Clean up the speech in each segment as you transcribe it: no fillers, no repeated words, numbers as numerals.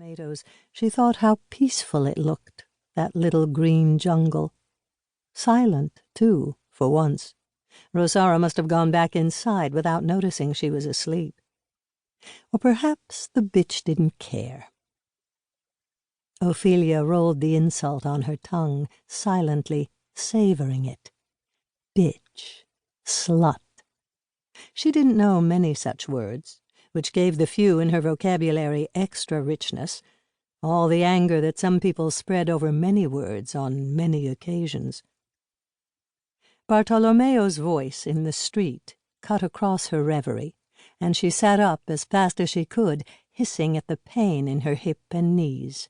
tomatoes, she thought how peaceful it looked, that little green jungle. Silent, too, for once. Rosara must have gone back inside without noticing she was asleep. Or perhaps the bitch didn't care. Ofelia rolled the insult on her tongue, silently savoring it. Bitch. Slut. She didn't know many such words, which gave the few in her vocabulary extra richness, all the anger that some people spread over many words on many occasions. Bartolomeo's voice in the street cut across her reverie, and she sat up as fast as she could, hissing at the pain in her hip and knees.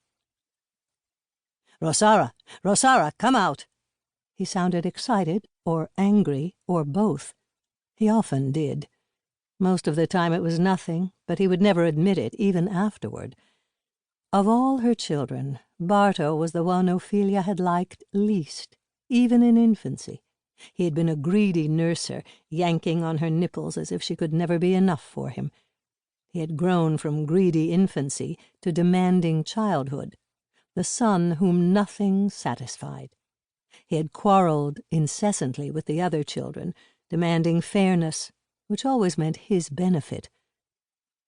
"Rosara! Rosara, come out!" He sounded excited, or angry, or both. He often did. Most of the time it was nothing, but he would never admit it, even afterward. Of all her children, Barto was the one Ofelia had liked least, even in infancy. He had been a greedy nurser, yanking on her nipples as if she could never be enough for him. He had grown from greedy infancy to demanding childhood, the son whom nothing satisfied. He had quarreled incessantly with the other children, demanding fairness, which always meant his benefit.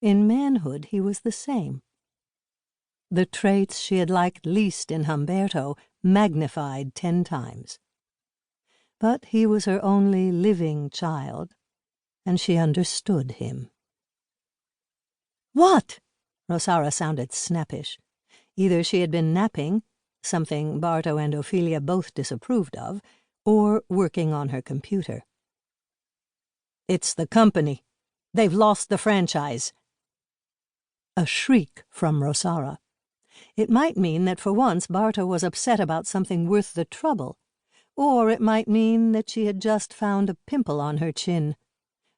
In manhood he was the same. The traits she had liked least in Humberto magnified 10 times. But he was her only living child, and she understood him. "What?" Rosara sounded snappish. Either she had been napping, something Barto and Ofelia both disapproved of, or working on her computer. "It's the company. They've lost the franchise." A shriek from Rosara. It might mean that for once Barto was upset about something worth the trouble, or it might mean that she had just found a pimple on her chin.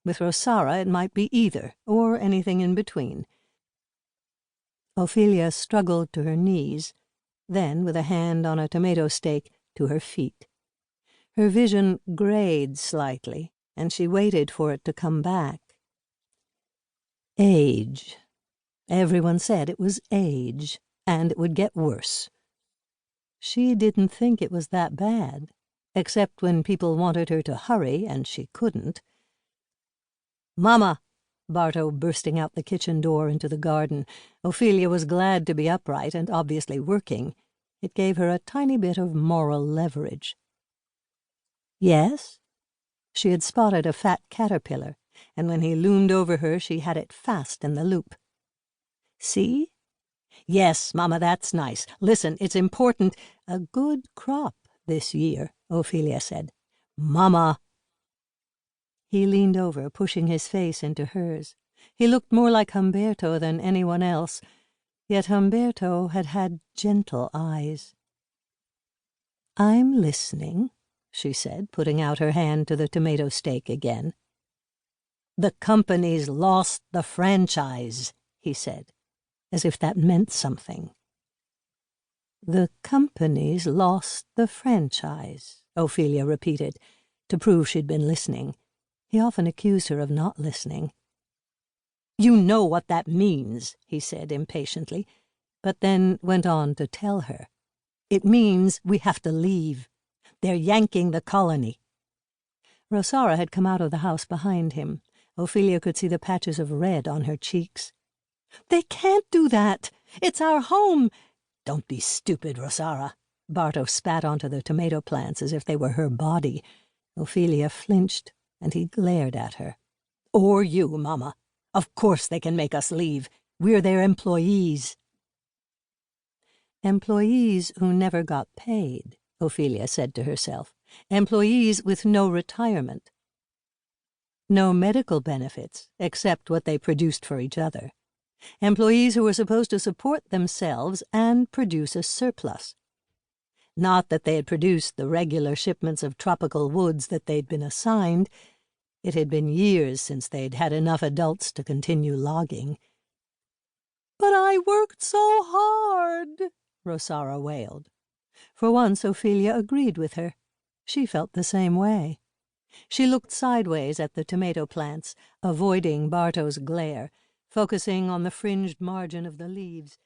With Rosara it might be either, or anything in between. Ofelia struggled to her knees, then, with a hand on a tomato stake, to her feet. Her vision grayed slightly, and she waited for it to come back. Age. Everyone said it was age, and it would get worse. She didn't think it was that bad, except when people wanted her to hurry, and she couldn't. "Mama!" Barto bursting out the kitchen door into the garden. Ofelia was glad to be upright and obviously working. It gave her a tiny bit of moral leverage. "Yes?" She had spotted a fat caterpillar, and when he loomed over her she had it fast in the loop. "See?" "Yes, Mama, that's nice. Listen, it's important." "A good crop this year," Ofelia said. "Mama!" He leaned over, pushing his face into hers. He looked more like Humberto than anyone else, yet Humberto had had gentle eyes. "I'm listening," she said, putting out her hand to the tomato stake again. "The company's lost the franchise," he said, as if that meant something. "The company's lost the franchise," Ofelia repeated, to prove she'd been listening. He often accused her of not listening. "You know what that means," he said impatiently, but then went on to tell her. "It means we have to leave. They're yanking the colony." Rosara had come out of the house behind him. Ofelia could see the patches of red on her cheeks. "They can't do that. It's our home." "Don't be stupid, Rosara." Barto spat onto the tomato plants as if they were her body. Ofelia flinched, and he glared at her. "Or you, Mama. Of course they can make us leave. We're their employees." Employees who never got paid, Ofelia said to herself. Employees with no retirement. No medical benefits, except what they produced for each other. Employees who were supposed to support themselves and produce a surplus. Not that they had produced the regular shipments of tropical woods that they'd been assigned. It had been years since they'd had enough adults to continue logging. "But I worked so hard," Rosara wailed. For once Ofelia agreed with her. She felt the same way. She looked sideways at the tomato plants, avoiding Barto's glare, focusing on the fringed margin of the leaves.